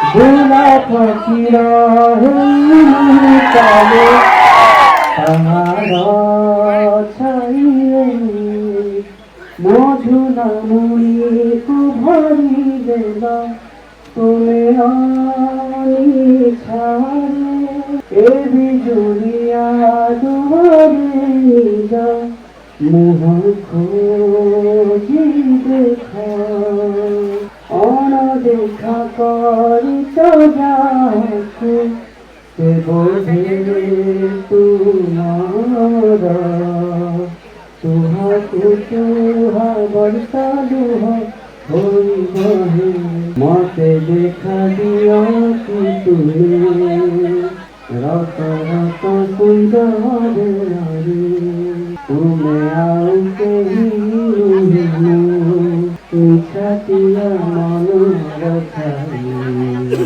ভোলা ফকিরা কালে তাহার ছাইয়ে মধু নামুনি কুভরি গেল তুমি আনি ছাড়ে এ বিজুলিয়া দুয়ারে যা মুহ খোঁজি দেখা অনদেখা করিত যাকে সে বোঝে তোমার তুহা কুতুহা বর্ষা দুহ হই বহে মতে দেখা দিও কি তুমি রত রত সুন্দর নারী তুমি আও কেহি মিছাটিয়া মন রথারে